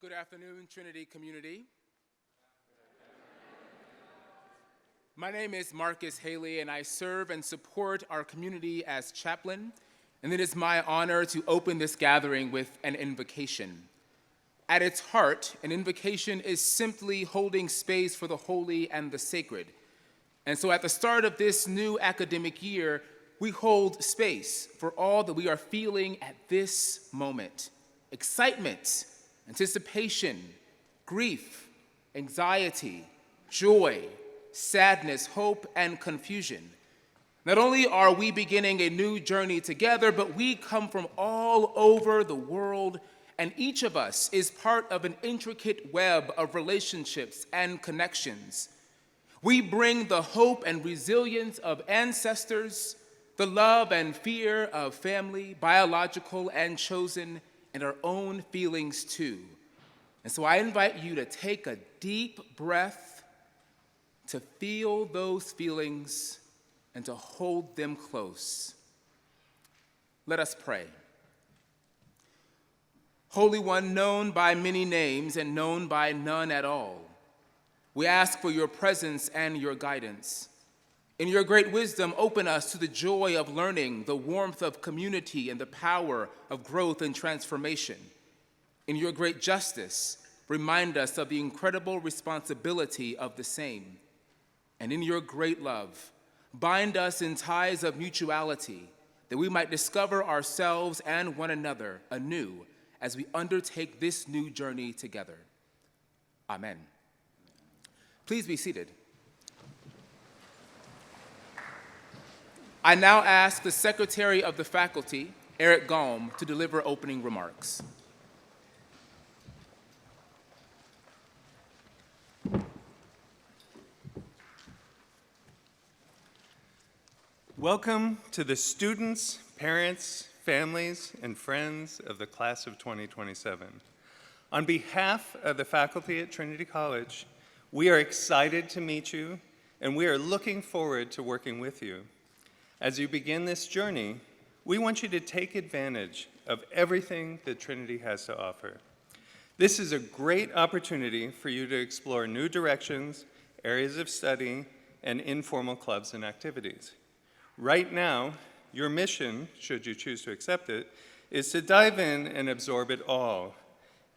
Good afternoon, Trinity community. My name is Marcus Haley, and I serve and support our community as chaplain, and it is my honor to open this gathering with an invocation. At its heart, an invocation is simply holding space for the holy and the sacred. And so at the start of this new academic year, we hold space for all that we are feeling at this moment: excitement, anticipation, grief, anxiety, joy, sadness, hope, and confusion. Not only are we beginning a new journey together, but we come from all over the world, and each of us is part of an intricate web of relationships and connections. We bring the hope and resilience of ancestors, the love and fear of family, biological and chosen, and our own feelings too. And so I invite you to take a deep breath, to feel those feelings, and to hold them close. Let us pray. Holy One, known by many names and known by none at all, we ask for your presence and your guidance. In your great wisdom, open us to the joy of learning, the warmth of community, and the power of growth and transformation. In your great justice, remind us of the incredible responsibility of the same. And in your great love, bind us in ties of mutuality, that we might discover ourselves and one another anew as we undertake this new journey together. Amen. Please be seated. I now ask the Secretary of the Faculty, Eric Gaum, to deliver opening remarks. Welcome to the students, parents, families, and friends of the class of 2027. On behalf of the faculty at Trinity College, we are excited to meet you, and we are looking forward to working with you. As you begin this journey, we want you to take advantage of everything that Trinity has to offer. This is a great opportunity for you to explore new directions, areas of study, and informal clubs and activities. Right now, your mission, should you choose to accept it, is to dive in and absorb it all.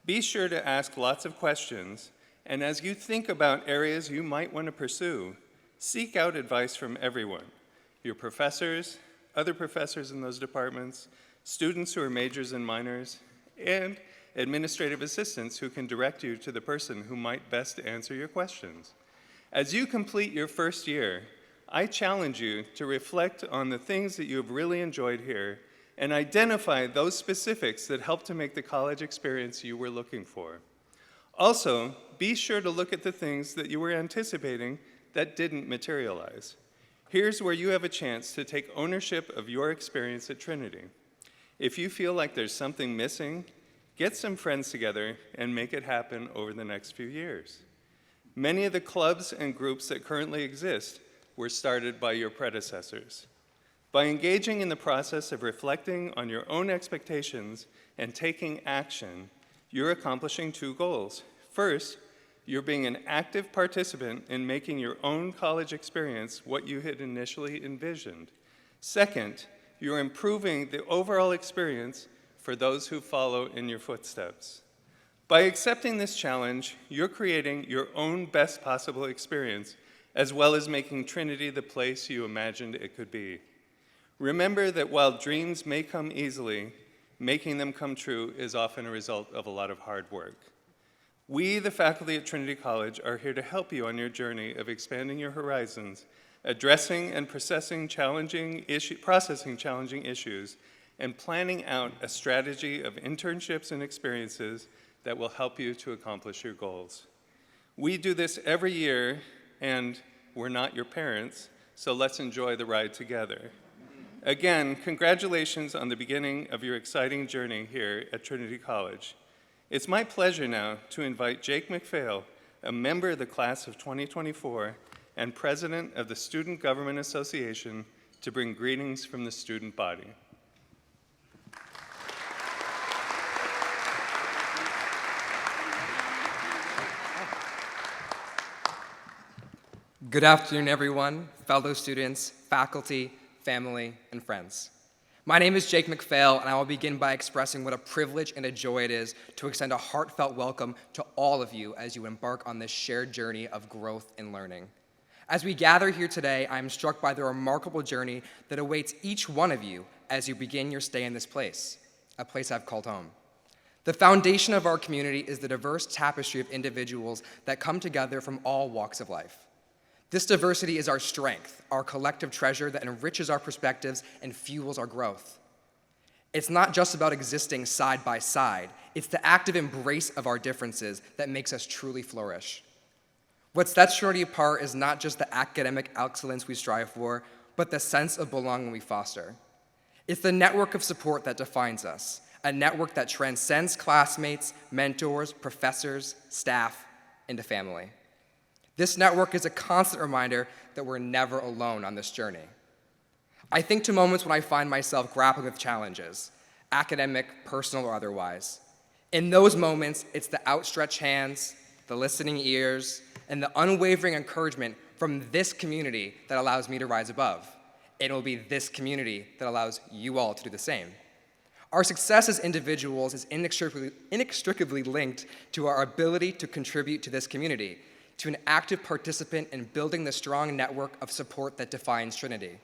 Be sure to ask lots of questions, and as you think about areas you might want to pursue, seek out advice from everyone: your professors, other professors in those departments, students who are majors and minors, and administrative assistants who can direct you to the person who might best answer your questions. As you complete your first year, I challenge you to reflect on the things that you have really enjoyed here and identify those specifics that help to make the college experience you were looking for. Also, be sure to look at the things that you were anticipating that didn't materialize. Here's where you have a chance to take ownership of your experience at Trinity. If you feel like there's something missing, get some friends together and make it happen over the next few years. Many of the clubs and groups that currently exist were started by your predecessors. By engaging in the process of reflecting on your own expectations and taking action, you're accomplishing two goals. First, you're being an active participant in making your own college experience what you had initially envisioned. Second, you're improving the overall experience for those who follow in your footsteps. By accepting this challenge, you're creating your own best possible experience, as well as making Trinity the place you imagined it could be. Remember that while dreams may come easily, making them come true is often a result of a lot of hard work. We, the faculty at Trinity College, are here to help you on your journey of expanding your horizons, addressing and processing challenging issues, and planning out a strategy of internships and experiences that will help you to accomplish your goals. We do this every year, and we're not your parents, so let's enjoy the ride together. Again, congratulations on the beginning of your exciting journey here at Trinity College. It's my pleasure now to invite Jake McPhail, a member of the class of 2024 and president of the Student Government Association, to bring greetings from the student body. Good afternoon, everyone, fellow students, faculty, family, and friends. My name is Jake McPhail, and I will begin by expressing what a privilege and a joy it is to extend a heartfelt welcome to all of you as you embark on this shared journey of growth and learning. As we gather here today, I am struck by the remarkable journey that awaits each one of you as you begin your stay in this place, a place I've called home. The foundation of our community is the diverse tapestry of individuals that come together from all walks of life. This diversity is our strength, our collective treasure that enriches our perspectives and fuels our growth. It's not just about existing side by side, it's the active embrace of our differences that makes us truly flourish. What sets Trinity apart is not just the academic excellence we strive for, but the sense of belonging we foster. It's the network of support that defines us, a network that transcends classmates, mentors, professors, staff, into family. This network is a constant reminder that we're never alone on this journey. I think to moments when I find myself grappling with challenges, academic, personal, or otherwise. In those moments, it's the outstretched hands, the listening ears, and the unwavering encouragement from this community that allows me to rise above. It will be this community that allows you all to do the same. Our success as individuals is inextricably linked to our ability to contribute to this community, to an active participant in building the strong network of support that defines Trinity.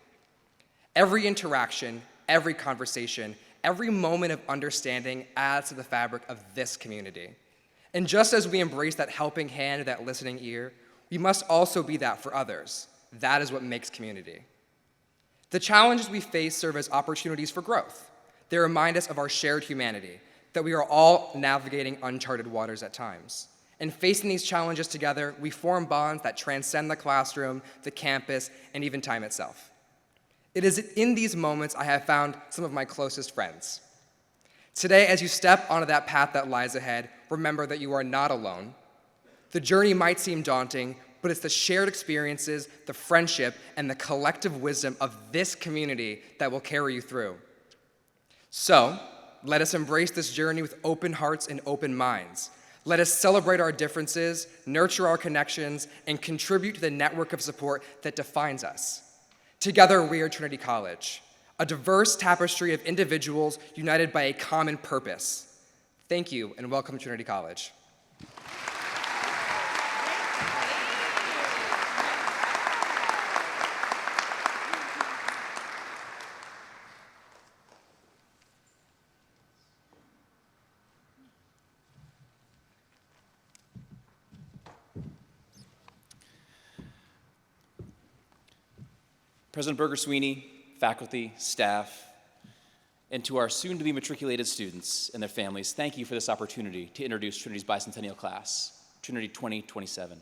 Every interaction, every conversation, every moment of understanding adds to the fabric of this community. And just as we embrace that helping hand or that listening ear, we must also be that for others. That is what makes community. The challenges we face serve as opportunities for growth. They remind us of our shared humanity, that we are all navigating uncharted waters at times. And facing these challenges together, we form bonds that transcend the classroom, the campus, and even time itself. It is in these moments I have found some of my closest friends. Today, as you step onto that path that lies ahead, remember that you are not alone. The journey might seem daunting, but it's the shared experiences, the friendship, and the collective wisdom of this community that will carry you through. So, let us embrace this journey with open hearts and open minds. Let us celebrate our differences, nurture our connections, and contribute to the network of support that defines us. Together, we are Trinity College, a diverse tapestry of individuals united by a common purpose. Thank you, and welcome to Trinity College. President Berger-Sweeney, faculty, staff, and to our soon-to-be matriculated students and their families, thank you for this opportunity to introduce Trinity's bicentennial class, Trinity 2027.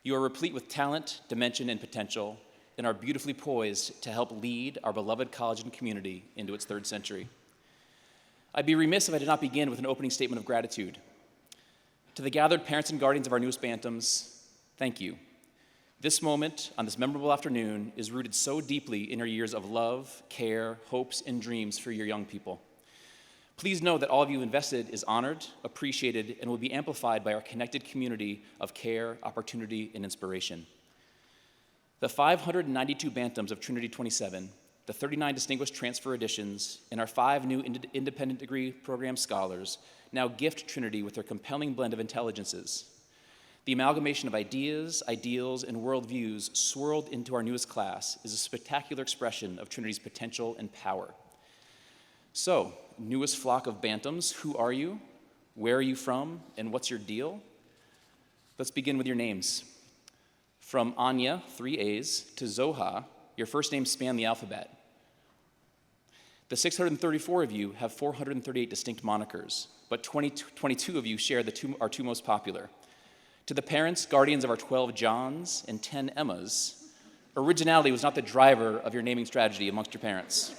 You are replete with talent, dimension, and potential, and are beautifully poised to help lead our beloved college and community into its third century. I'd be remiss if I did not begin with an opening statement of gratitude. To the gathered parents and guardians of our newest Bantams, thank you. This moment, on this memorable afternoon, is rooted so deeply in your years of love, care, hopes, and dreams for your young people. Please know that all of you invested is honored, appreciated, and will be amplified by our connected community of care, opportunity, and inspiration. The 592 Bantams of Trinity 27, the 39 distinguished transfer additions, and our 5 new independent degree program scholars now gift Trinity with their compelling blend of intelligences. The amalgamation of ideas, ideals, and worldviews swirled into our newest class is a spectacular expression of Trinity's potential and power. So, newest flock of Bantams, who are you? Where are you from? And what's your deal? Let's begin with your names. From Anya, 3 A's, to Zoha, your first names span the alphabet. The 634 of you have 438 distinct monikers, but 22 of you share our two most popular. To the parents, guardians of our 12 Johns and 10 Emmas, originality was not the driver of your naming strategy amongst your parents.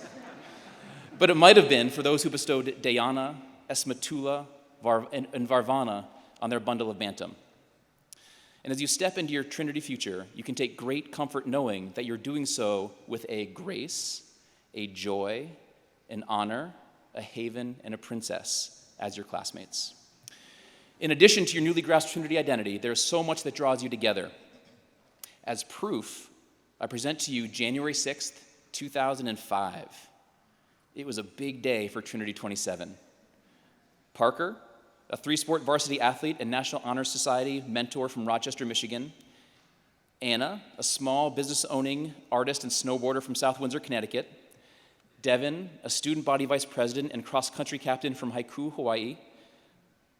But it might have been for those who bestowed Dayana, Esmatula, and Varvana on their bundle of Bantam. And as you step into your Trinity future, you can take great comfort knowing that you're doing so with a grace, a joy, an honor, a haven, and a princess as your classmates. In addition to your newly grasped Trinity identity, there is so much that draws you together. As proof, I present to you January 6th, 2005. It was a big day for Trinity 27. Parker, a three-sport varsity athlete and National Honor Society mentor from Rochester, Michigan. Anna, a small business-owning artist and snowboarder from South Windsor, Connecticut. Devin, a student body vice president and cross-country captain from Haiku, Hawaii.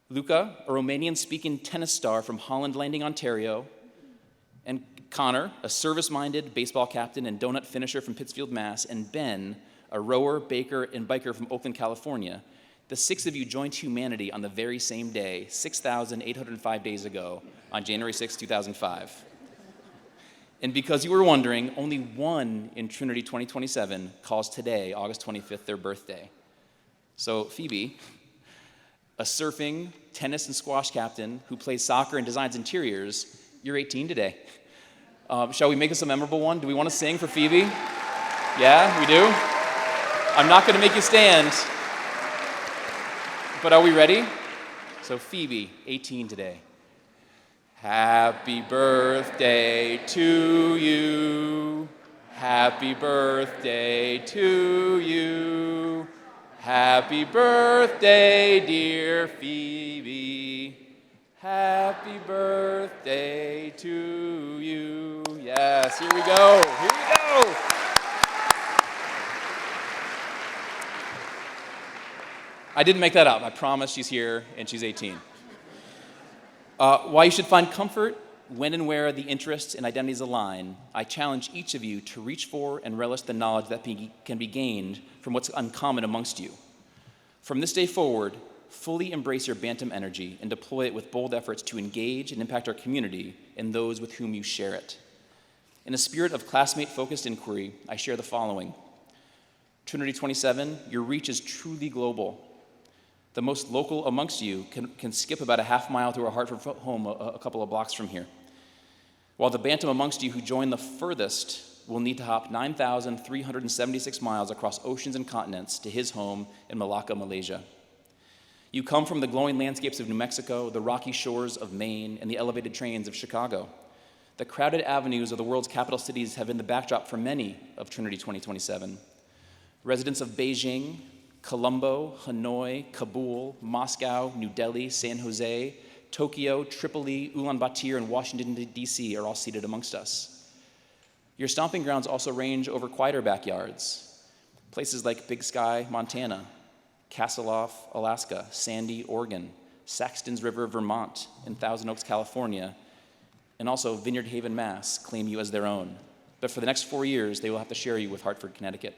Luca, a Romanian-speaking tennis star from Holland Landing, Ontario. And Connor, a service-minded baseball captain and donut finisher from Pittsfield, Mass. And Ben, a rower, baker, and biker from Oakland, California. The six of you joined humanity on the very same day, 6,805 days ago, on January 6, 2005. And because you were wondering, only one in Trinity 2027 calls today, August 25th, their birthday. So Phoebe, a surfing, tennis, and squash captain who plays soccer and designs interiors, you're 18 today. Shall we make this a memorable one? Do we want to sing for Phoebe? Yeah, we do? I'm not going to make you stand, but are we ready? So Phoebe, 18 today. Happy birthday to you. Happy birthday to you. Happy birthday, dear Phoebe. Happy birthday to you. Yes, here we go. Here we go. I didn't make that up. I promise she's here and she's 18. While you should find comfort when and where the interests and identities align, I challenge each of you to reach for and relish the knowledge that can be gained from what's uncommon amongst you. From this day forward, fully embrace your Bantam energy and deploy it with bold efforts to engage and impact our community and those with whom you share it. In a spirit of classmate-focused inquiry, I share the following. Trinity 27, your reach is truly global. The most local amongst you can skip about a half mile to our Hartford home a couple of blocks from here. While the Bantam amongst you who join the furthest will need to hop 9,376 miles across oceans and continents to his home in Malacca, Malaysia. You come from the glowing landscapes of New Mexico, the rocky shores of Maine, and the elevated trains of Chicago. The crowded avenues of the world's capital cities have been the backdrop for many of Trinity 2027. Residents of Beijing, Colombo, Hanoi, Kabul, Moscow, New Delhi, San Jose, Tokyo, Tripoli, Ulaanbaatar, and Washington, D.C. are all seated amongst us. Your stomping grounds also range over quieter backyards, places like Big Sky, Montana, Castleoff, Alaska, Sandy, Oregon, Saxton's River, Vermont, and Thousand Oaks, California, and also Vineyard Haven, Mass. claim you as their own. But for the next 4 years, they will have to share you with Hartford, Connecticut.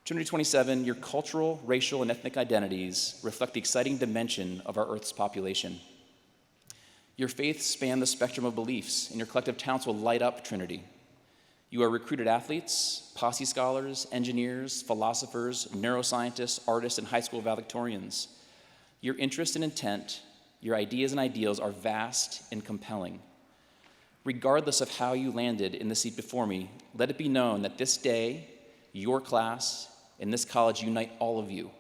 Trinity 27, your cultural, racial, and ethnic identities reflect the exciting dimension of our Earth's population. Your faiths span the spectrum of beliefs, and your collective talents will light up Trinity. You are recruited athletes, posse scholars, engineers, philosophers, neuroscientists, artists, and high school valedictorians. Your interest and intent, your ideas and ideals are vast and compelling. Regardless of how you landed in the seat before me, let it be known that this day, your class, and this college unite all of you.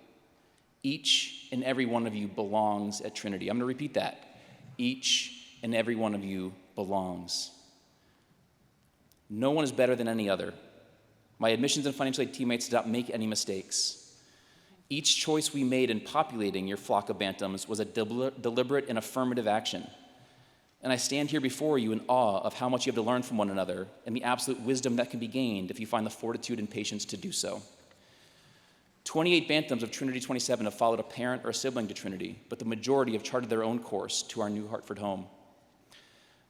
Each and every one of you belongs at Trinity. I'm going to repeat that. Each and every one of you belongs. No one is better than any other. My admissions and financial aid teammates did not make any mistakes. Each choice we made in populating your flock of Bantams was a deliberate and affirmative action. And I stand here before you in awe of how much you have to learn from one another and the absolute wisdom that can be gained if you find the fortitude and patience to do so. 28 Bantams of Trinity 27 have followed a parent or a sibling to Trinity, but the majority have charted their own course to our new Hartford home.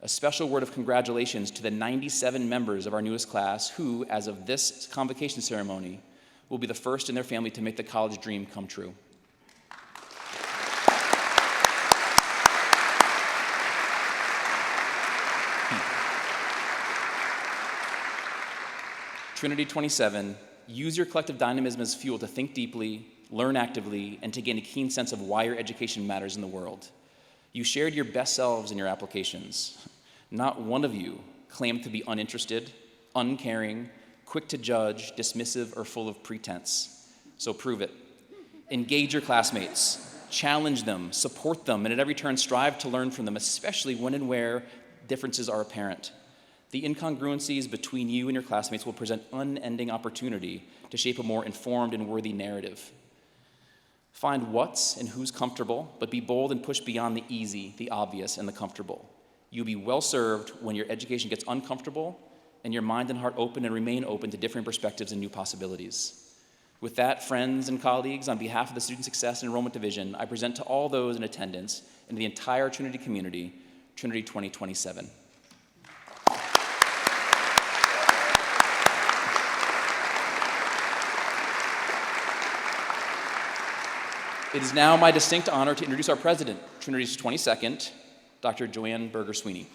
A special word of congratulations to the 97 members of our newest class who, as of this convocation ceremony, will be the first in their family to make the college dream come true. Trinity 27, use your collective dynamism as fuel to think deeply, learn actively, and to gain a keen sense of why your education matters in the world. You shared your best selves in your applications. Not one of you claimed to be uninterested, uncaring, quick to judge, dismissive, or full of pretense. So prove it. Engage your classmates, challenge them, support them, and at every turn strive to learn from them, especially when and where differences are apparent. The incongruencies between you and your classmates will present unending opportunity to shape a more informed and worthy narrative. Find what's and who's comfortable, but be bold and push beyond the easy, the obvious, and the comfortable. You'll be well served when your education gets uncomfortable and your mind and heart open and remain open to different perspectives and new possibilities. With that, friends and colleagues, on behalf of the Student Success and Enrollment Division, I present to all those in attendance and the entire Trinity community, Trinity 2027. It is now my distinct honor to introduce our president, Trinity's 22nd, Dr. Joanne Berger-Sweeney.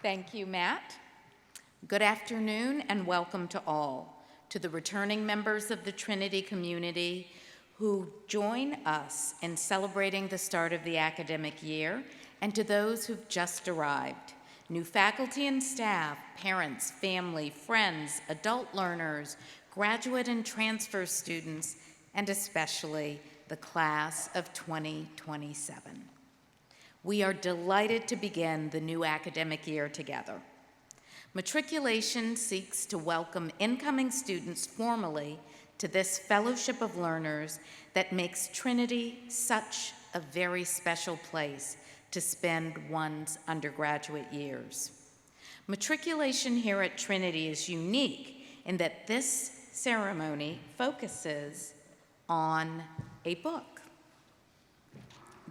Thank you, Matt. Good afternoon and welcome to all, to the returning members of the Trinity community who join us in celebrating the start of the academic year, and to those who've just arrived. New faculty and staff, parents, family, friends, adult learners, graduate and transfer students, and especially the class of 2027. We are delighted to begin the new academic year together. Matriculation seeks to welcome incoming students formally to this fellowship of learners that makes Trinity such a very special place to spend one's undergraduate years. Matriculation here at Trinity is unique in that this ceremony focuses on a book.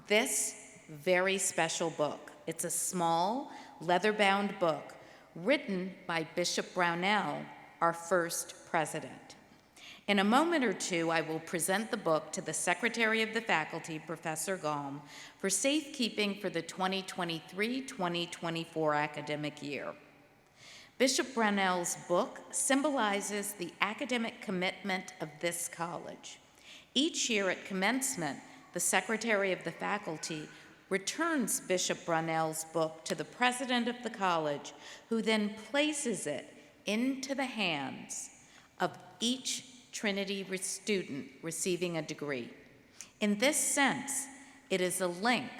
This very special book. It's a small, leather-bound book written by Bishop Brownell, our first president. In a moment or two, I will present the book to the Secretary of the Faculty, Professor Gaum, for safekeeping for the 2023-2024 academic year. Bishop Brownell's book symbolizes the academic commitment of this college. Each year at commencement, the Secretary of the Faculty returns Bishop Brownell's book to the president of the college, who then places it into the hands of each Trinity student receiving a degree. In this sense, it is a link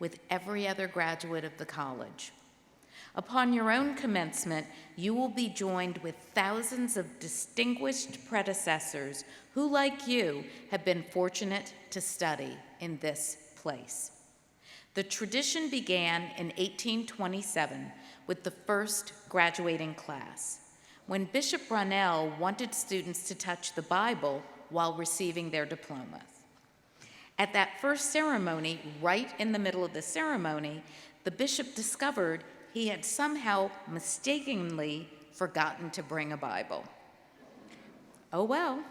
with every other graduate of the college. Upon your own commencement, you will be joined with thousands of distinguished predecessors who, like you, have been fortunate to study in this place. The tradition began in 1827 with the first graduating class, when Bishop Brownell wanted students to touch the Bible while receiving their diplomas. At that first ceremony, right in the middle of the ceremony, the bishop discovered he had somehow mistakenly forgotten to bring a Bible. Oh well.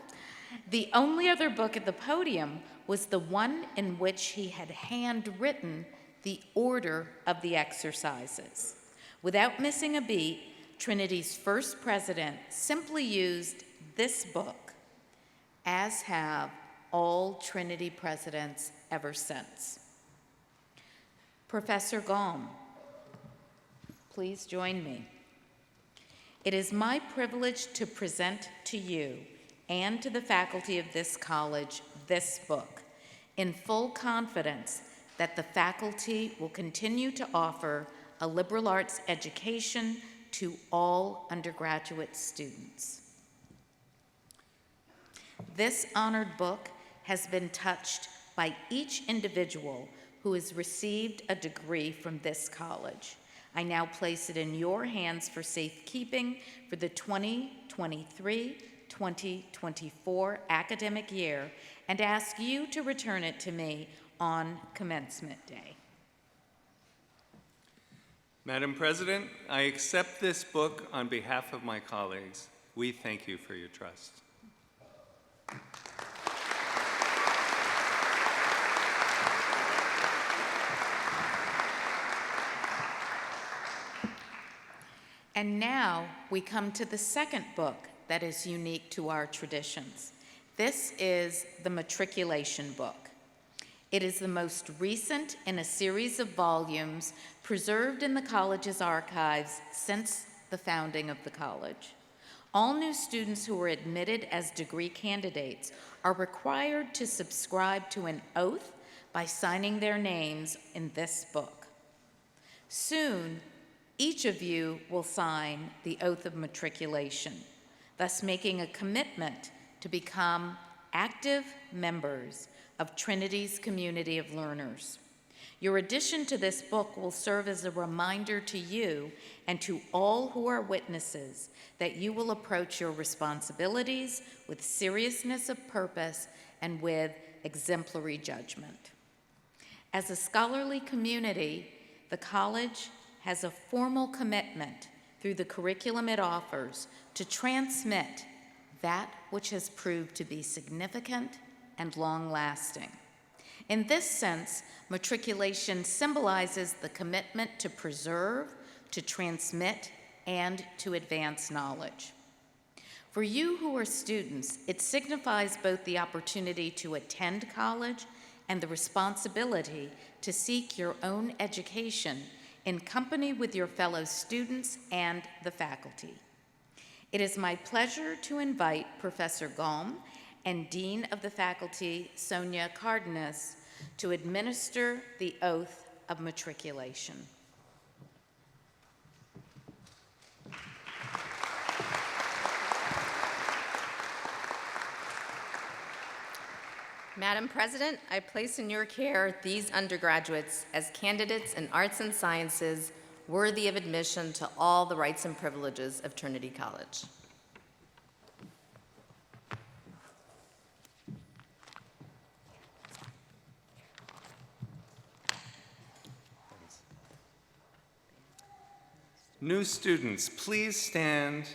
The only other book at the podium was the one in which he had handwritten the order of the exercises. Without missing a beat, Trinity's first president simply used this book, as have all Trinity presidents ever since. Professor Gaum, please join me. It is my privilege to present to you and to the faculty of this college this book, in full confidence that the faculty will continue to offer a liberal arts education to all undergraduate students. This honored book has been touched by each individual who has received a degree from this college. I now place it in your hands for safekeeping for the 2023-2024 academic year and ask you to return it to me on commencement day. Madam President, I accept this book on behalf of my colleagues. We thank you for your trust. And now we come to the second book that is unique to our traditions. This is the matriculation book. It is the most recent in a series of volumes preserved in the college's archives since the founding of the college. All new students who are admitted as degree candidates are required to subscribe to an oath by signing their names in this book. Soon, each of you will sign the oath of matriculation, thus making a commitment to become active members of Trinity's community of learners. Your addition to this book will serve as a reminder to you and to all who are witnesses that you will approach your responsibilities with seriousness of purpose and with exemplary judgment. As a scholarly community, the college has a formal commitment through the curriculum it offers to transmit that which has proved to be significant and long-lasting. In this sense, matriculation symbolizes the commitment to preserve, to transmit, and to advance knowledge. For you who are students, it signifies both the opportunity to attend college and the responsibility to seek your own education in company with your fellow students and the faculty. It is my pleasure to invite Professor Gaum and Dean of the Faculty, Sonia Cardenas, to administer the oath of matriculation. Madam President, I place in your care these undergraduates as candidates in arts and sciences worthy of admission to all the rights and privileges of Trinity College. New students, please stand,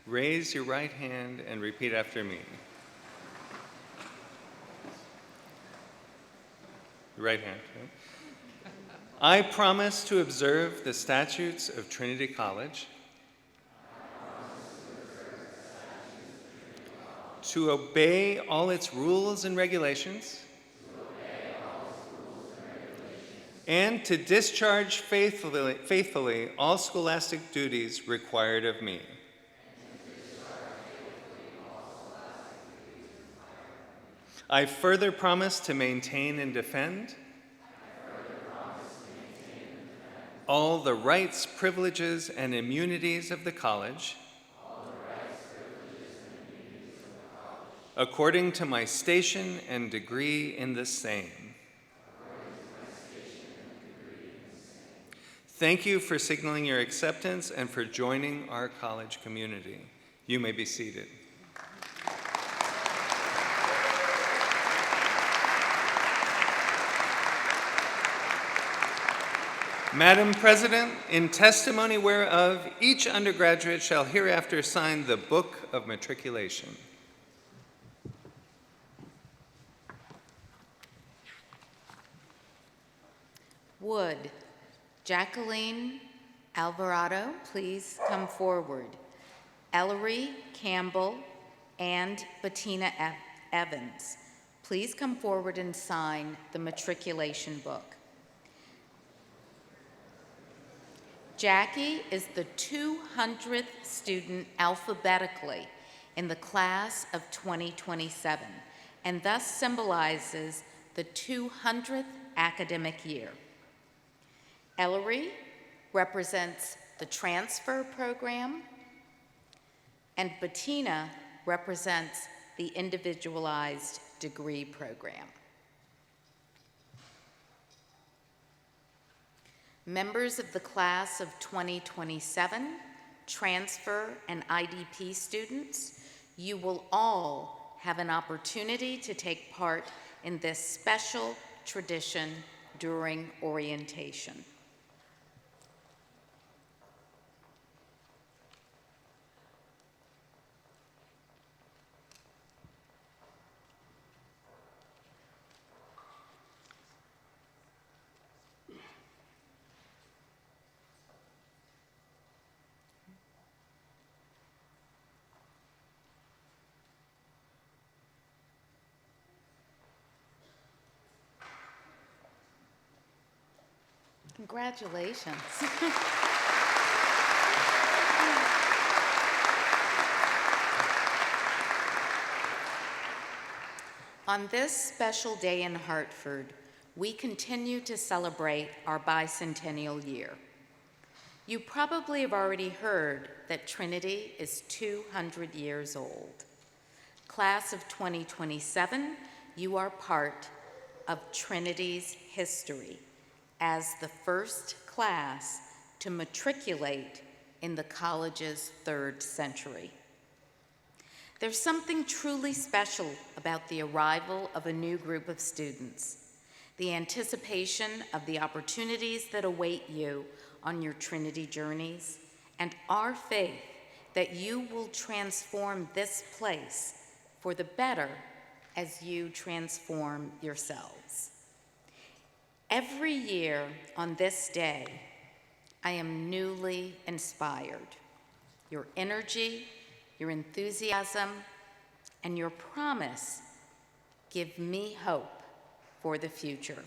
raise your right hand, and repeat after me. Your right hand. Right? I promise to observe the statutes of Trinity College, to obey all its rules and regulations, and to discharge faithfully all scholastic duties required of me. I further promise to maintain and defend all the rights, privileges, and immunities of the college according to my station and degree in the same. Thank you for signaling your acceptance and for joining our college community. You may be seated. Madam President, in testimony whereof, each undergraduate shall hereafter sign the Book of Matriculation. Would Jacqueline Alvarado please come forward? Ellery Campbell and Bettina Evans, please come forward and sign the matriculation book. Jackie is the 200th student alphabetically in the class of 2027 and thus symbolizes the 200th academic year. Ellery represents the transfer program, and Bettina represents the individualized degree program. Members of the class of 2027, transfer and IDP students, you will all have an opportunity to take part in this special tradition during orientation. Congratulations. On this special day in Hartford, we continue to celebrate our bicentennial year. You probably have already heard that Trinity is 200 years old. Class of 2027, you are part of Trinity's history as the first class to matriculate in the college's third century. There's something truly special about the arrival of a new group of students, the anticipation of the opportunities that await you on your Trinity journeys, and our faith that you will transform this place for the better as you transform yourselves. Every year on this day, I am newly inspired. Your energy, your enthusiasm, and your promise give me hope for the future.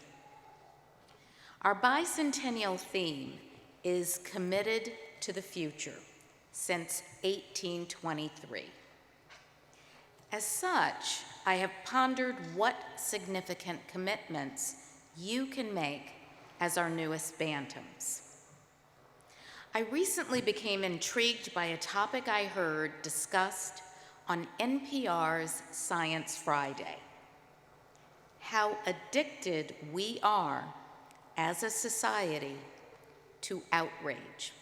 Our bicentennial theme is committed to the future since 1823. As such, I have pondered what significant commitments you can make as our newest Bantams. I recently became intrigued by a topic I heard discussed on NPR's Science Friday: how addicted we are as a society to outrage.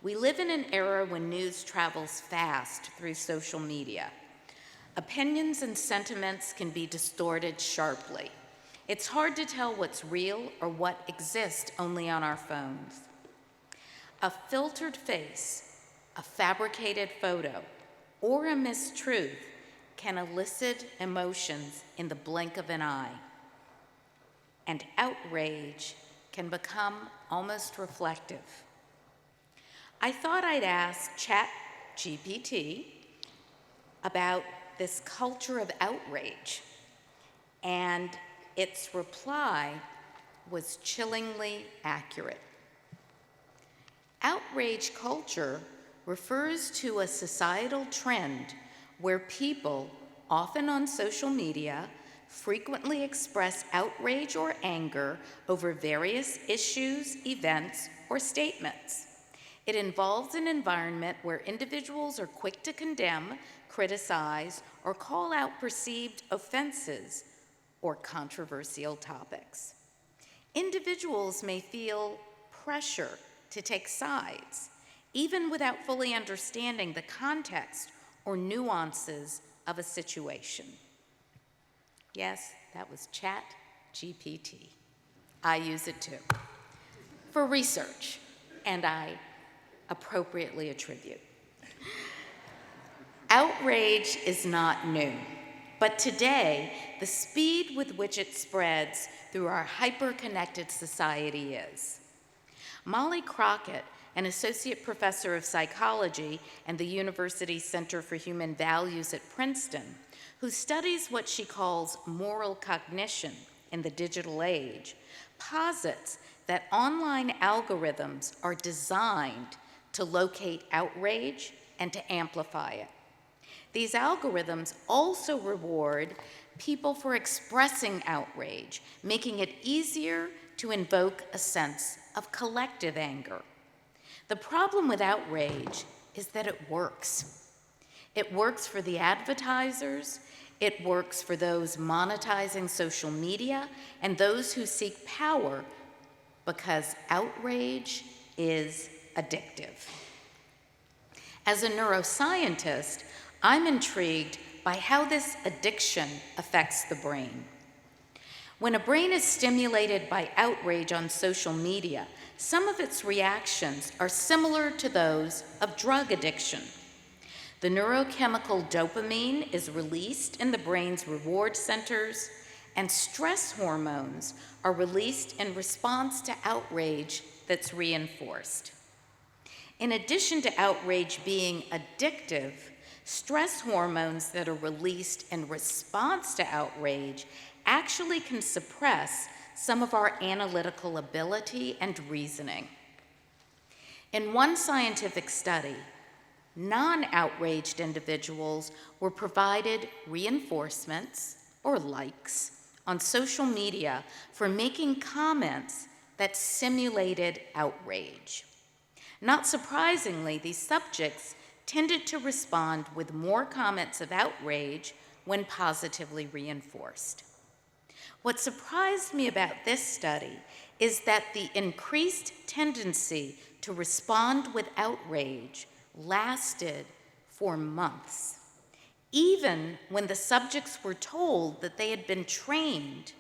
We live in an era when news travels fast through social media. Opinions and sentiments can be distorted sharply. It's hard to tell what's real or what exists only on our phones. A filtered face, a fabricated photo, or a mistruth can elicit emotions in the blink of an eye. And outrage can become almost reflective. I thought I'd ask ChatGPT about this culture of outrage, and its reply was chillingly accurate. Outrage culture refers to a societal trend where people, often on social media, frequently express outrage or anger over various issues, events, or statements. It involves an environment where individuals are quick to condemn, criticize, or call out perceived offenses or controversial topics. Individuals may feel pressure to take sides, even without fully understanding the context or nuances of a situation. Yes, that was ChatGPT. I use it too, for research, and I appropriately attribute. Outrage is not new, but today, the speed with which it spreads through our hyper-connected society is. Molly Crockett, an associate professor of psychology and the University Center for Human Values at Princeton, who studies what she calls moral cognition in the digital age, posits that online algorithms are designed to locate outrage and to amplify it. These algorithms also reward people for expressing outrage, making it easier to invoke a sense of collective anger. The problem with outrage is that it works. It works for the advertisers, it works for those monetizing social media, and those who seek power, because outrage is addictive. As a neuroscientist, I'm intrigued by how this addiction affects the brain. When a brain is stimulated by outrage on social media, some of its reactions are similar to those of drug addiction. The neurochemical dopamine is released in the brain's reward centers, and stress hormones are released in response to outrage that's reinforced. In addition to outrage being addictive, stress hormones that are released in response to outrage actually can suppress some of our analytical ability and reasoning. In one scientific study, non-outraged individuals were provided reinforcements, or likes on social media for making comments that simulated outrage. Not surprisingly, these subjects tended to respond with more comments of outrage when positively reinforced. What surprised me about this study is that the increased tendency to respond with outrage lasted for months, even when the subjects were told that they had been trained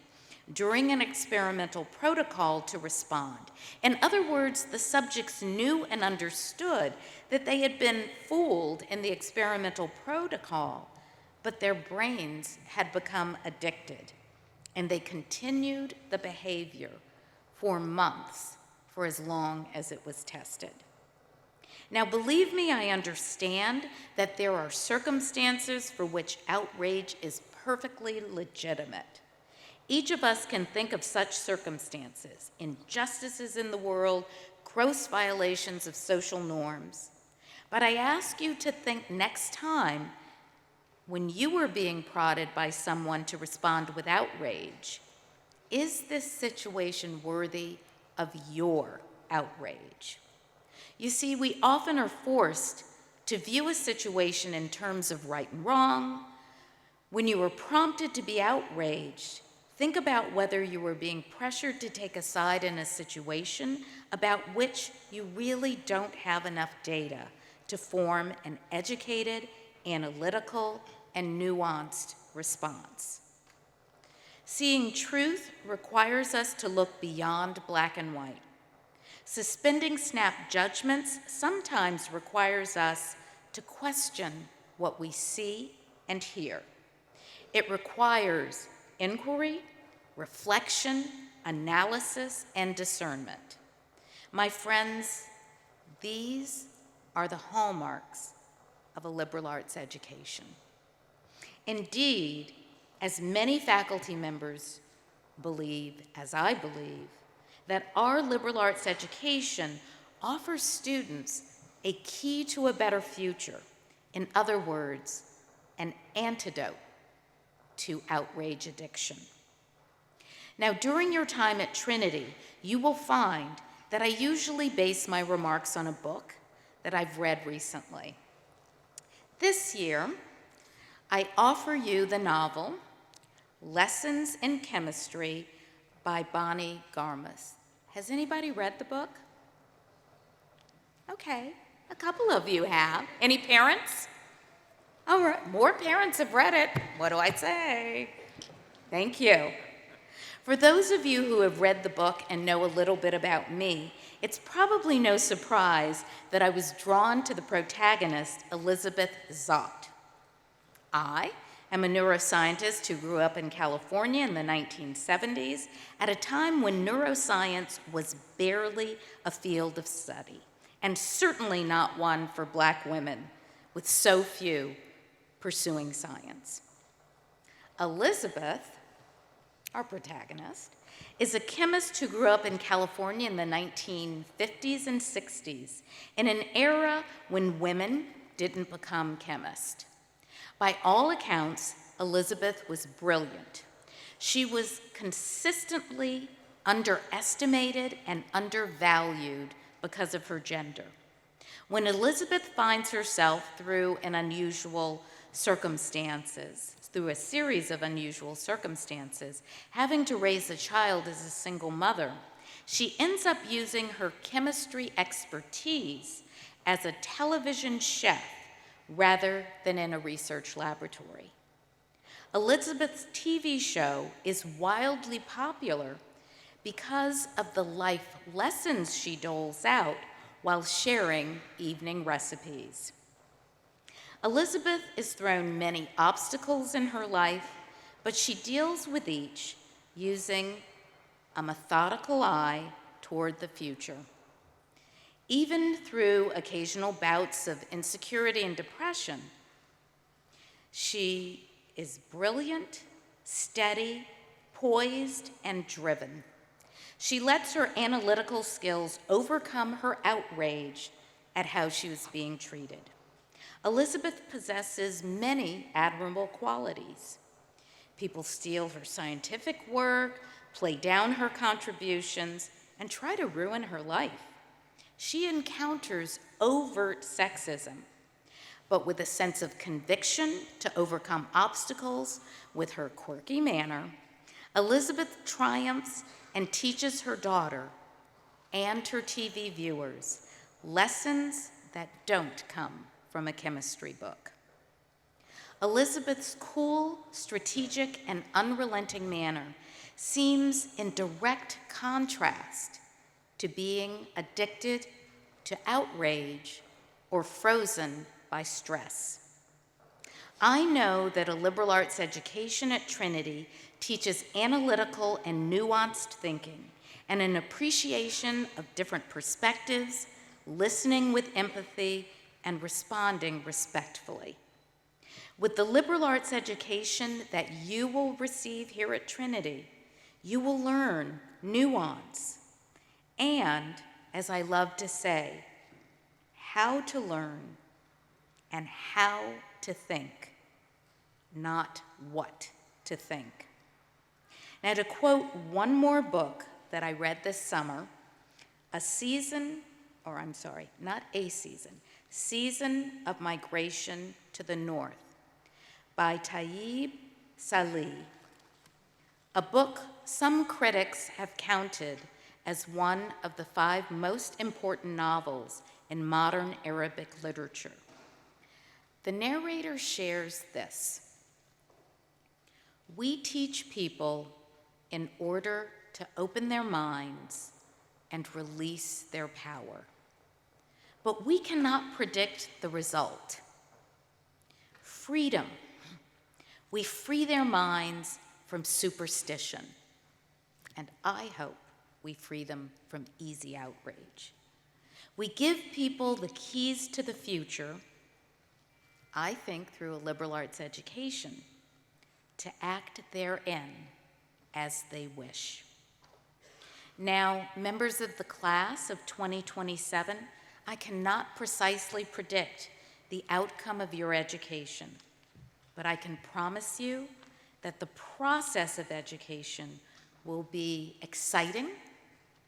during an experimental protocol to respond. In other words, the subjects knew and understood that they had been fooled in the experimental protocol, but their brains had become addicted, and they continued the behavior for months, for as long as it was tested. Now, believe me, I understand that there are circumstances for which outrage is perfectly legitimate. Each of us can think of such circumstances, injustices in the world, gross violations of social norms. But I ask you to think next time when you are being prodded by someone to respond with outrage, is this situation worthy of your outrage? You see, we often are forced to view a situation in terms of right and wrong. When you are prompted to be outraged, think about whether you are being pressured to take a side in a situation about which you really don't have enough data to form an educated, analytical, and nuanced response. Seeing truth requires us to look beyond black and white. Suspending snap judgments sometimes requires us to question what we see and hear. It requires inquiry, reflection, analysis, and discernment. My friends, these are the hallmarks of a liberal arts education. Indeed, as many faculty members believe, as I believe, that our liberal arts education offers students a key to a better future. In other words, an antidote to outrage addiction. Now, during your time at Trinity, you will find that I usually base my remarks on a book that I've read recently. This year, I offer you the novel Lessons in Chemistry by Bonnie Garmus. Has anybody read the book? Okay, a couple of you have. Any parents? All right, more parents have read it. What do I say? Thank you. For those of you who have read the book and know a little bit about me, it's probably no surprise that I was drawn to the protagonist, Elizabeth Zott. I am a neuroscientist who grew up in California in the 1970s at a time when neuroscience was barely a field of study, and certainly not one for Black women, with so few pursuing science. Elizabeth, our protagonist, is a chemist who grew up in California in the 1950s and 60s, in an era when women didn't become chemists. By all accounts, Elizabeth was brilliant. She was consistently underestimated and undervalued because of her gender. When Elizabeth finds herself through a series of unusual circumstances, having to raise a child as a single mother, she ends up using her chemistry expertise as a television chef rather than in a research laboratory. Elizabeth's TV show is wildly popular because of the life lessons she doles out while sharing evening recipes. Elizabeth is thrown many obstacles in her life, but she deals with each using a methodical eye toward the future. Even through occasional bouts of insecurity and depression, she is brilliant, steady, poised, and driven. She lets her analytical skills overcome her outrage at how she was being treated. Elizabeth possesses many admirable qualities. People steal her scientific work, play down her contributions, and try to ruin her life. She encounters overt sexism, but with a sense of conviction to overcome obstacles with her quirky manner, Elizabeth triumphs and teaches her daughter and her TV viewers lessons that don't come from a chemistry book. Elizabeth's cool, strategic, and unrelenting manner seems in direct contrast to being addicted to outrage or frozen by stress. I know that a liberal arts education at Trinity teaches analytical and nuanced thinking and an appreciation of different perspectives, listening with empathy, and responding respectfully. With the liberal arts education that you will receive here at Trinity, you will learn nuance and, as I love to say, how to learn and how to think, not what to think. Now, to quote one more book that I read this summer, Season of Migration to the North by Taib Salih, a book some critics have counted as one of the 5 most important novels in modern Arabic literature. The narrator shares this: "We teach people in order to open their minds and release their power. But we cannot predict the result. Freedom. We free their minds from superstition, and I hope we free them from easy outrage. We give people the keys to the future, I think through a liberal arts education, to act therein as they wish." Now, members of the class of 2027, I cannot precisely predict the outcome of your education, but I can promise you that the process of education will be exciting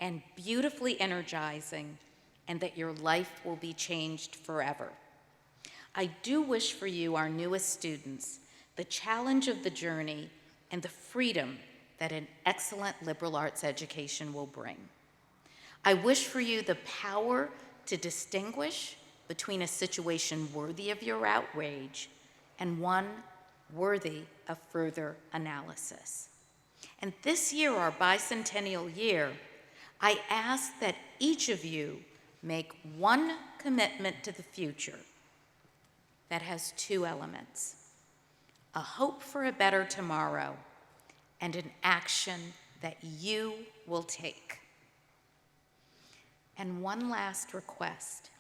and beautifully energizing, and that your life will be changed forever. I do wish for you, our newest students, the challenge of the journey and the freedom that an excellent liberal arts education will bring. I wish for you the power to distinguish between a situation worthy of your outrage and one worthy of further analysis. And this year, our bicentennial year, I ask that each of you make one commitment to the future that has 2 elements: a hope for a better tomorrow and an action that you will take. And one last request: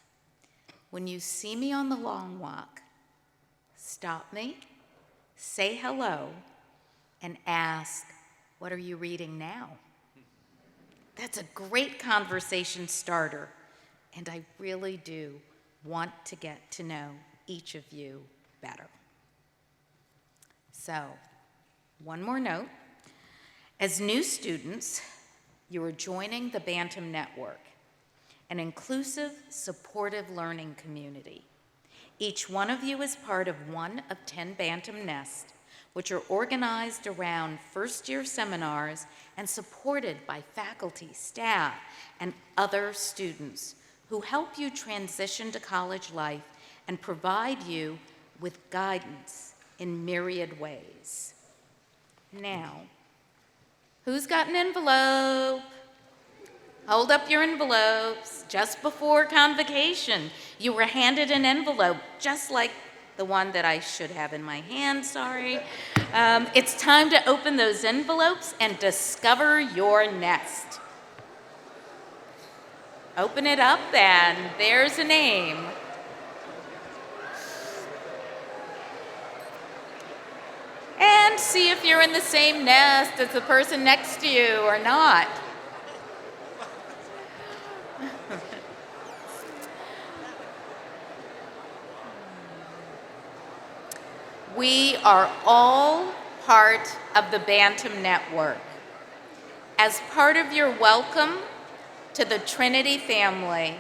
when you see me on the long walk, stop me, say hello, and ask, "What are you reading now?" That's a great conversation starter, and I really do want to get to know each of you better. So, one more note. As new students, you are joining the Bantam Network, an inclusive, supportive learning community. Each one of you is part of one of 10 Bantam Nests, which are organized around first-year seminars and supported by faculty, staff, and other students who help you transition to college life and provide you with guidance in myriad ways. Now, who's got an envelope? Hold up your envelopes. Just before Convocation, you were handed an envelope just like the one that I should have in my hand, sorry. It's time to open those envelopes and discover your nest. Open it up and there's a name. And see if you're in the same nest as the person next to you or not. We are all part of the Bantam Network. As part of your welcome to the Trinity family,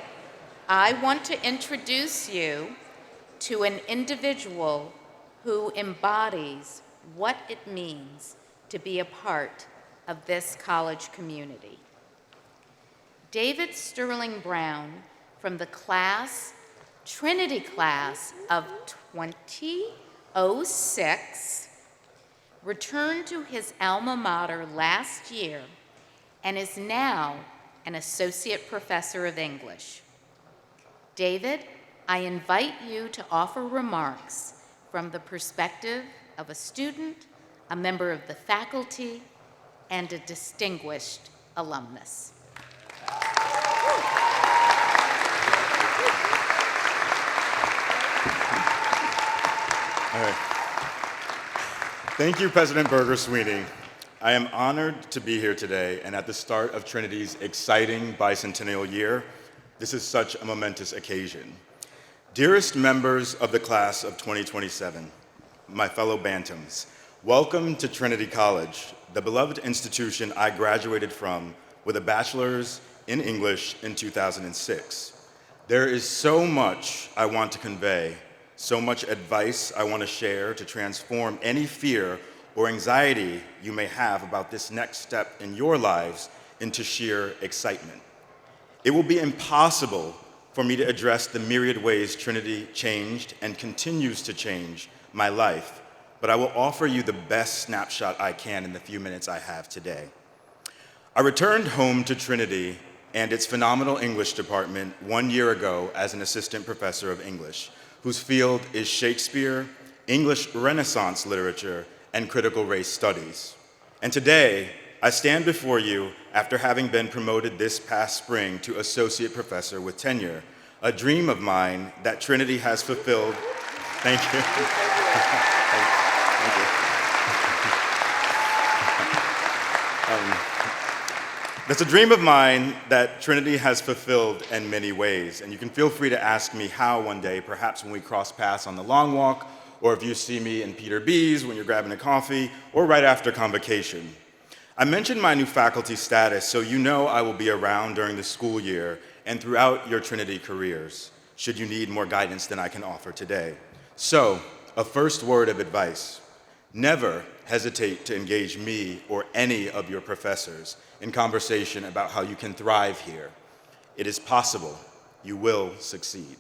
I want to introduce you to an individual who embodies what it means to be a part of this college community. David Sterling Brown, from the Trinity class of 2006, returned to his alma mater last year and is now an associate professor of English. David, I invite you to offer remarks from the perspective of a student, a member of the faculty, and a distinguished alumnus. All right. Thank you, President Berger-Sweeney. I am honored to be here today and at the start of Trinity's exciting bicentennial year. This is such a momentous occasion. Dearest members of the class of 2027, my fellow Bantams, welcome to Trinity College, the beloved institution I graduated from with a bachelor's in English in 2006. There is so much I want to convey, so much advice I want to share to transform any fear or anxiety you may have about this next step in your lives into sheer excitement. It will be impossible for me to address the myriad ways Trinity changed and continues to change my life, but I will offer you the best snapshot I can in the few minutes I have today. I returned home to Trinity and its phenomenal English department 1 year ago as an assistant professor of English, whose field is Shakespeare, English Renaissance literature, and critical race studies. And today, I stand before you after having been promoted this past spring to associate professor with tenure, a dream of mine that Trinity has fulfilled. Thank you. Thank you. That's a dream of mine that Trinity has fulfilled in many ways, and you can feel free to ask me how one day, perhaps when we cross paths on the long walk, or if you see me in Peter B's when you're grabbing a coffee, or right after Convocation. I mentioned my new faculty status so you know I will be around during the school year and throughout your Trinity careers, should you need more guidance than I can offer today. So, a first word of advice: never hesitate to engage me or any of your professors in conversation about how you can thrive here. It is possible. You will succeed.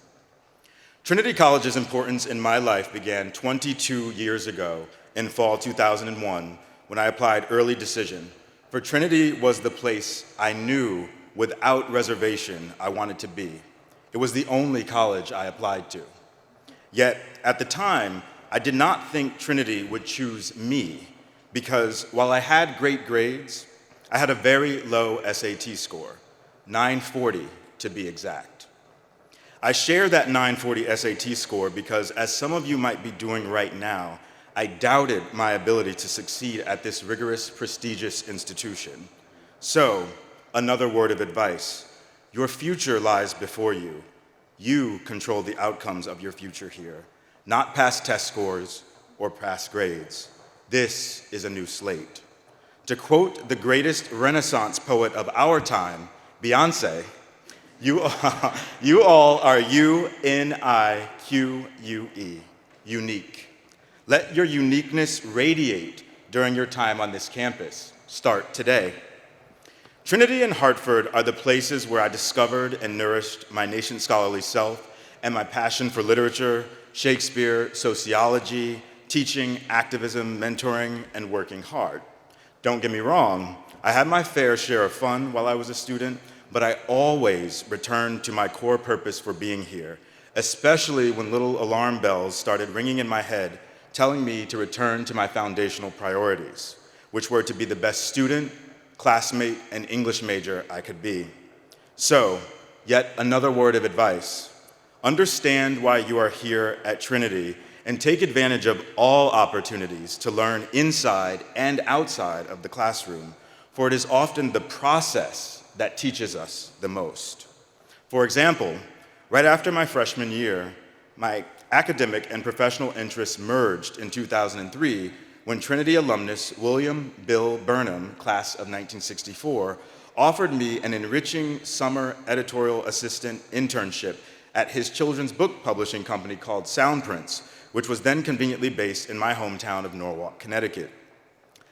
Trinity College's importance in my life began 22 years ago in fall 2001 when I applied early decision, for Trinity was the place I knew without reservation I wanted to be. It was the only college I applied to. Yet, at the time, I did not think Trinity would choose me because while I had great grades, I had a very low SAT score, 940 to be exact. I share that 940 SAT score because, as some of you might be doing right now, I doubted my ability to succeed at this rigorous, prestigious institution. So, another word of advice: your future lies before you. You control the outcomes of your future here, not past test scores or past grades. This is a new slate. To quote the greatest Renaissance poet of our time, Beyonce, you all are U-N-I-Q-U-E, unique. Let your uniqueness radiate during your time on this campus. Start today. Trinity and Hartford are the places where I discovered and nourished my nascent scholarly self and my passion for literature, Shakespeare, sociology, teaching, activism, mentoring, and working hard. Don't get me wrong, I had my fair share of fun while I was a student, but I always returned to my core purpose for being here, especially when little alarm bells started ringing in my head, telling me to return to my foundational priorities, which were to be the best student, classmate, and English major I could be. So, yet another word of advice: understand why you are here at Trinity and take advantage of all opportunities to learn inside and outside of the classroom, for it is often the process that teaches us the most. For example, right after my freshman year, my academic and professional interests merged in 2003 when Trinity alumnus William Bill Burnham, class of 1964, offered me an enriching summer editorial assistant internship at his children's book publishing company called Soundprints, which was then conveniently based in my hometown of Norwalk, Connecticut.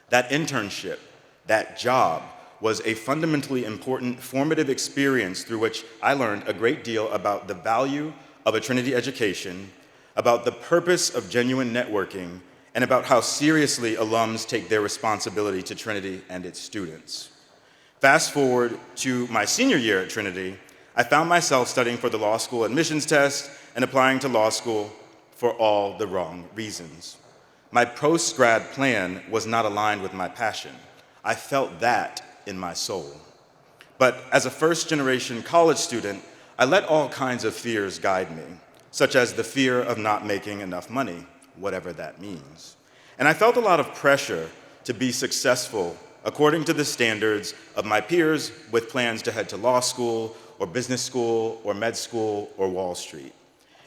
That internship, that job, was a fundamentally important formative experience through which I learned a great deal about the value of a Trinity education, about the purpose of genuine networking, and about how seriously alums take their responsibility to Trinity and its students. Fast forward to my senior year at Trinity, I found myself studying for the law school admissions test and applying to law school for all the wrong reasons. My post-grad plan was not aligned with my passion. I felt that in my soul. But as a first-generation college student, I let all kinds of fears guide me, such as the fear of not making enough money, whatever that means. And I felt a lot of pressure to be successful according to the standards of my peers with plans to head to law school or business school or med school or Wall Street.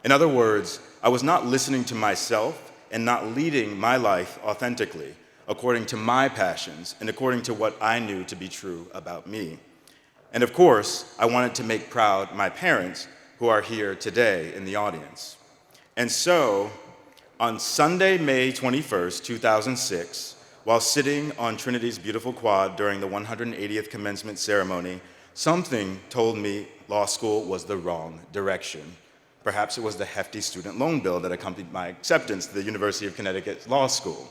In other words, I was not listening to myself and not leading my life authentically, according to my passions and according to what I knew to be true about me. And of course, I wanted to make proud my parents, who are here today in the audience. And so, on Sunday, May 21st, 2006, while sitting on Trinity's beautiful quad during the 180th commencement ceremony, something told me law school was the wrong direction. Perhaps it was the hefty student loan bill that accompanied my acceptance to the University of Connecticut Law School.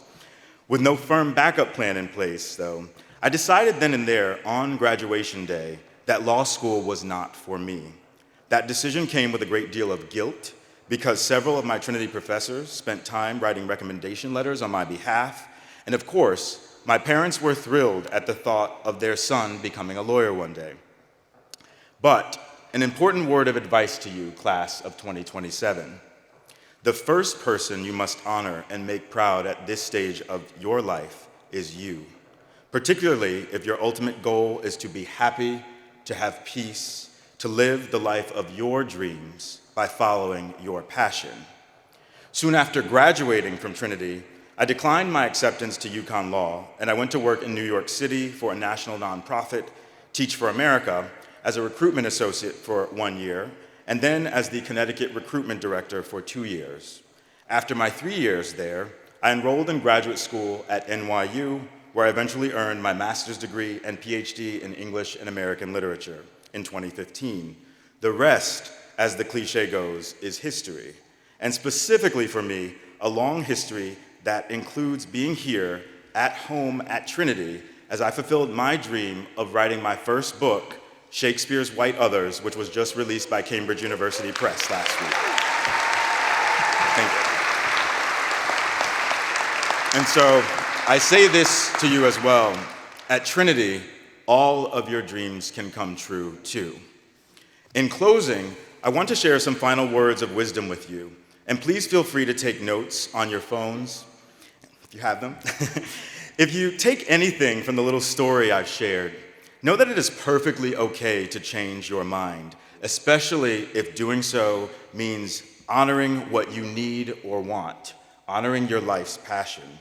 With no firm backup plan in place, though, I decided then and there on graduation day that law school was not for me. That decision came with a great deal of guilt because several of my Trinity professors spent time writing recommendation letters on my behalf. And of course, my parents were thrilled at the thought of their son becoming a lawyer one day. But an important word of advice to you, class of 2027. The first person you must honor and make proud at this stage of your life is you, particularly if your ultimate goal is to be happy, to have peace, to live the life of your dreams by following your passion. Soon after graduating from Trinity, I declined my acceptance to UConn Law, and I went to work in New York City for a national nonprofit, Teach for America, as a recruitment associate for 1 year, and then as the Connecticut recruitment director for 2 years. After my 3 years there, I enrolled in graduate school at NYU, where I eventually earned my master's degree and PhD in English and American literature in 2015. The rest, as the cliche goes, is history. And specifically for me, a long history that includes being here at home at Trinity as I fulfilled my dream of writing my first book, Shakespeare's White Others, which was just released by Cambridge University Press last week. Thank you. And so I say this to you as well. At Trinity, all of your dreams can come true too. In closing, I want to share some final words of wisdom with you. And please feel free to take notes on your phones, if you have them. If you take anything from the little story I've shared, know that it is perfectly okay to change your mind, especially if doing so means honoring what you need or want, honoring your life's passion.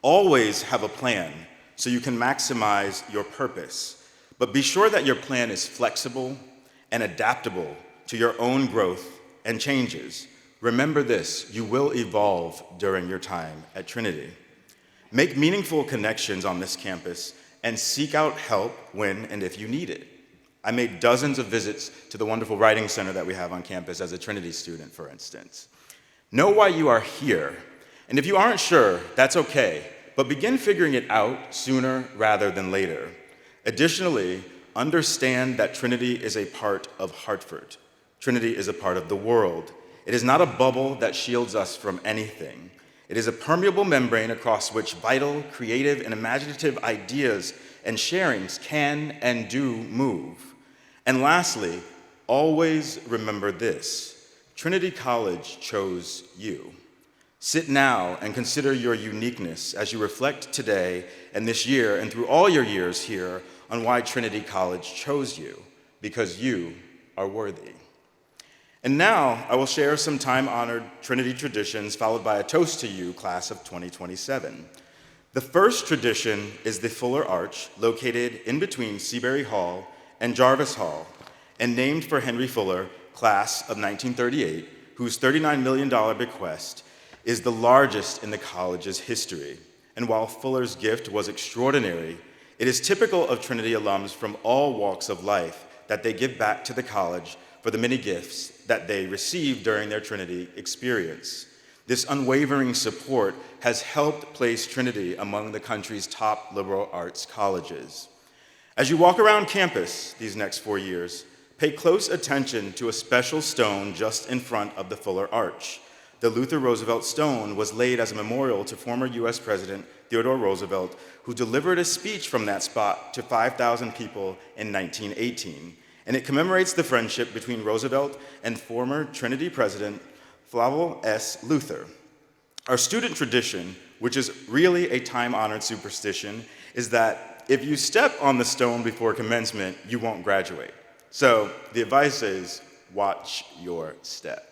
Always have a plan so you can maximize your purpose, but be sure that your plan is flexible and adaptable to your own growth and changes. Remember this, you will evolve during your time at Trinity. Make meaningful connections on this campus and seek out help when and if you need it. I made dozens of visits to the wonderful writing center that we have on campus as a Trinity student, for instance. Know why you are here, and if you aren't sure, that's okay, but begin figuring it out sooner rather than later. Additionally, understand that Trinity is a part of Hartford. Trinity is a part of the world. It is not a bubble that shields us from anything. It is a permeable membrane across which vital, creative, and imaginative ideas and sharings can and do move. And lastly, always remember this: Trinity College chose you. Sit now and consider your uniqueness as you reflect today and this year and through all your years here on why Trinity College chose you, because you are worthy. And now I will share some time-honored Trinity traditions followed by a toast to you, class of 2027. The first tradition is the Fuller Arch, located in between Seabury Hall and Jarvis Hall, and named for Henry Fuller, class of 1938, whose $39 million bequest is the largest in the college's history. And while Fuller's gift was extraordinary, it is typical of Trinity alums from all walks of life that they give back to the college for the many gifts that they received during their Trinity experience. This unwavering support has helped place Trinity among the country's top liberal arts colleges. As you walk around campus these next 4 years, pay close attention to a special stone just in front of the Fuller Arch. The Luther Roosevelt Stone was laid as a memorial to former U.S. President Theodore Roosevelt, who delivered a speech from that spot to 5,000 people in 1918. And it commemorates the friendship between Roosevelt and former Trinity President Flavel S. Luther. Our student tradition, which is really a time-honored superstition, is that if you step on the stone before commencement, you won't graduate. So the advice is, watch your step.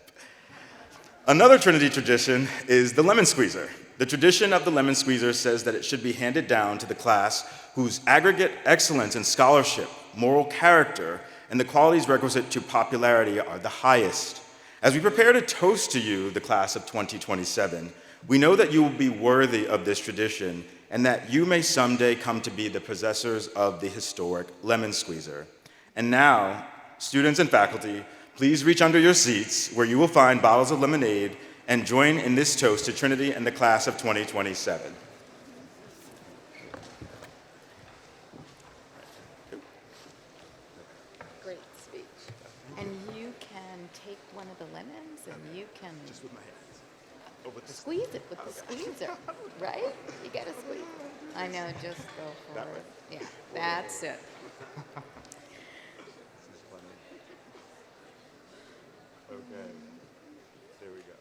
Another Trinity tradition is the lemon squeezer. The tradition of the lemon squeezer says that it should be handed down to the class whose aggregate excellence in scholarship, moral character, and the qualities requisite to popularity are the highest. As we prepare to toast to you, the class of 2027, we know that you will be worthy of this tradition and that you may someday come to be the possessors of the historic lemon squeezer. And now, students and faculty, please reach under your seats where you will find bottles of lemonade and join in this toast to Trinity and the class of 2027. Great speech. And you can take one of the lemons and you can Just with my hands. squeeze it with the squeezer, right? You gotta squeeze it. I know, just go for That it. way. Yeah, that's it. Okay, there we go.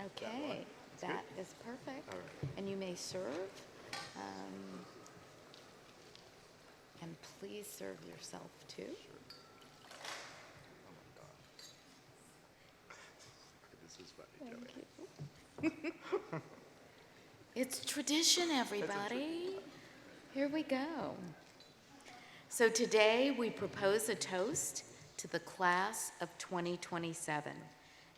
Okay, that is perfect. All right. And you may serve. And please serve yourself too. This is funny, Thank you. It's tradition, everybody. Here we go. So today we propose a toast to the class of 2027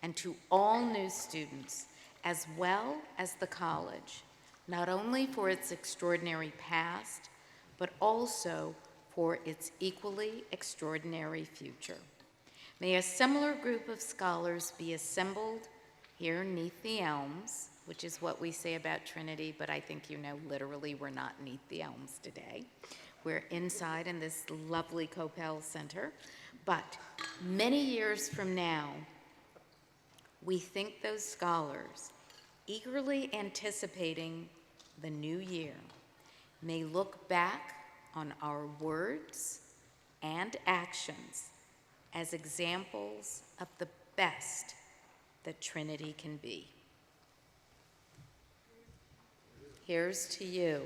and to all new students, as well as the college, not only for its extraordinary past, but also for its equally extraordinary future. May a similar group of scholars be assembled here neath the elms, which is what we say about Trinity, but I think you know literally we're not neath the elms today. We're inside in this lovely Koeppel Center. But many years from now, we think those scholars, eagerly anticipating the new year, may look back on our words and actions as examples of the best that Trinity can be. Here's to you,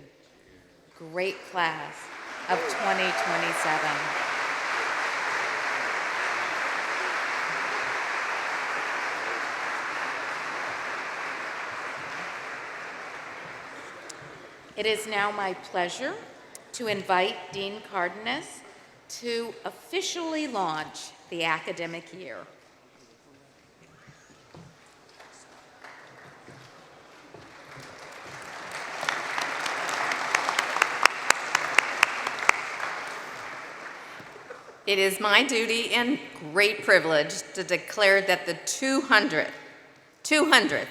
great class of 2027. It is now my pleasure to invite Dean Cardenas to officially launch the academic year. It is my duty and great privilege to declare that the 200th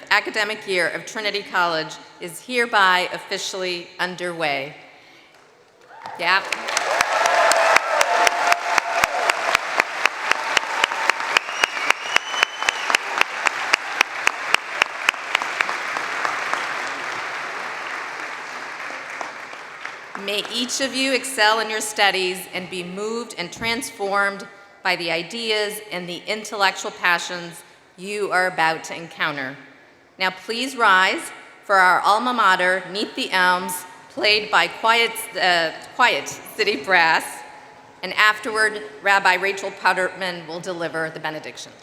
academic year of Trinity College is hereby officially underway. Yep. May each of you excel in your studies and be moved and transformed by the ideas and the intellectual passions you are about to encounter. Now please rise for our alma mater, Neath the Elms, played by Quiet City Brass, and afterward, Rabbi Rachel Powderman will deliver the benediction.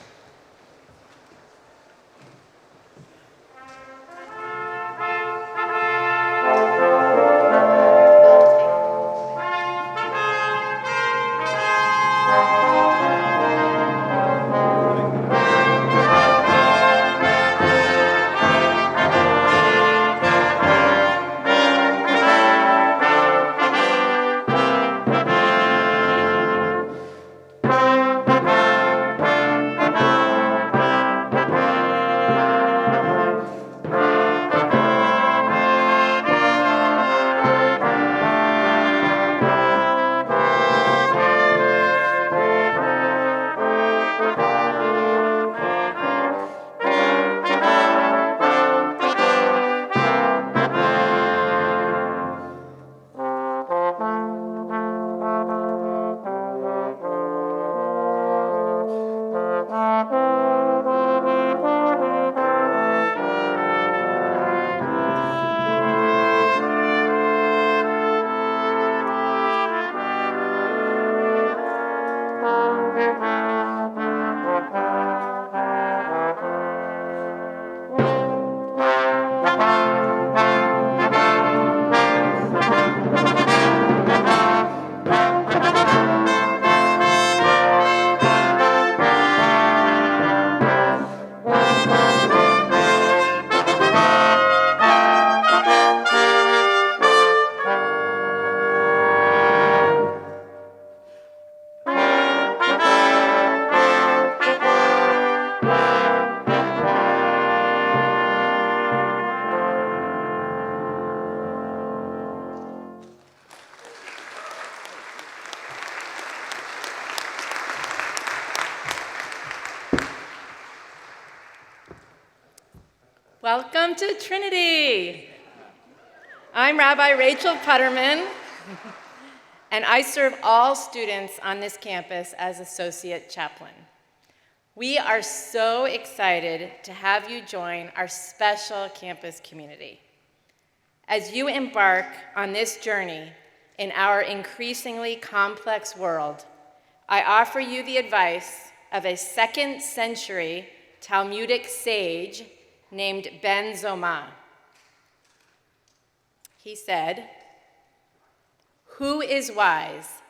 Welcome to Trinity. I'm Rabbi Rachel Putterman, and I serve all students on this campus as Associate Chaplain. We are so excited to have you join our special campus community. As you embark on this journey in our increasingly complex world, I offer you the advice of a 2nd century Talmudic sage named Ben Zoma. He said, "Who is wise?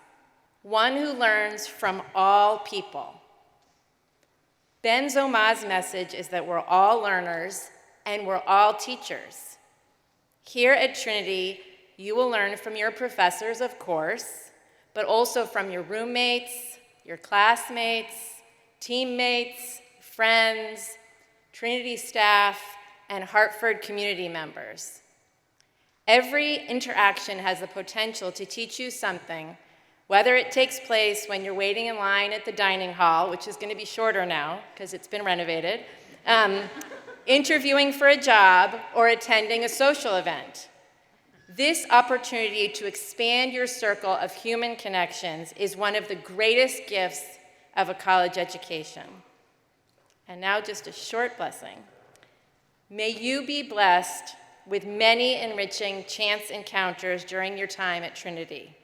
One who learns from all people." Ben Zoma's message is that we're all learners and we're all teachers. Here at Trinity, you will learn from your professors, of course, but also from your roommates, your classmates, teammates, friends, Trinity staff, and Hartford community members. Every interaction has the potential to teach you something, whether it takes place when you're waiting in line at the dining hall, which is going to be shorter now because it's been renovated, interviewing for a job, or attending a social event. This opportunity to expand your circle of human connections is one of the greatest gifts of a college education. And now just a short blessing. May you be blessed with many enriching chance encounters during your time at Trinity.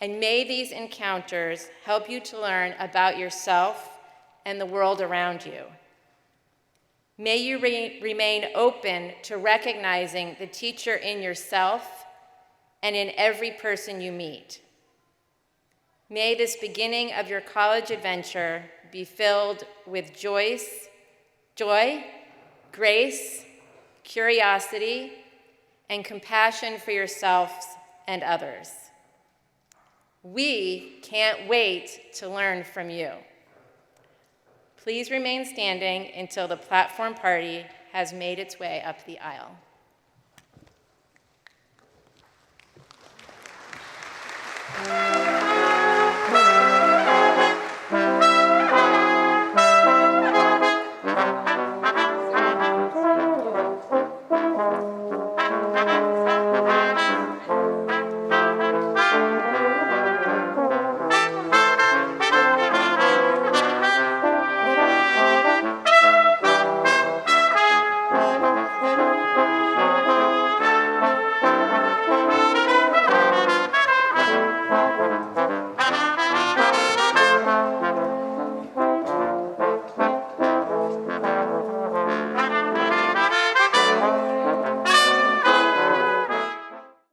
And may these encounters help you to learn about yourself and the world around you. May you remain open to recognizing the teacher in yourself and in every person you meet. May this beginning of your college adventure be filled with joy, grace, curiosity, and compassion for yourselves and others. We can't wait to learn from you. Please remain standing until the platform party has made its way up the aisle.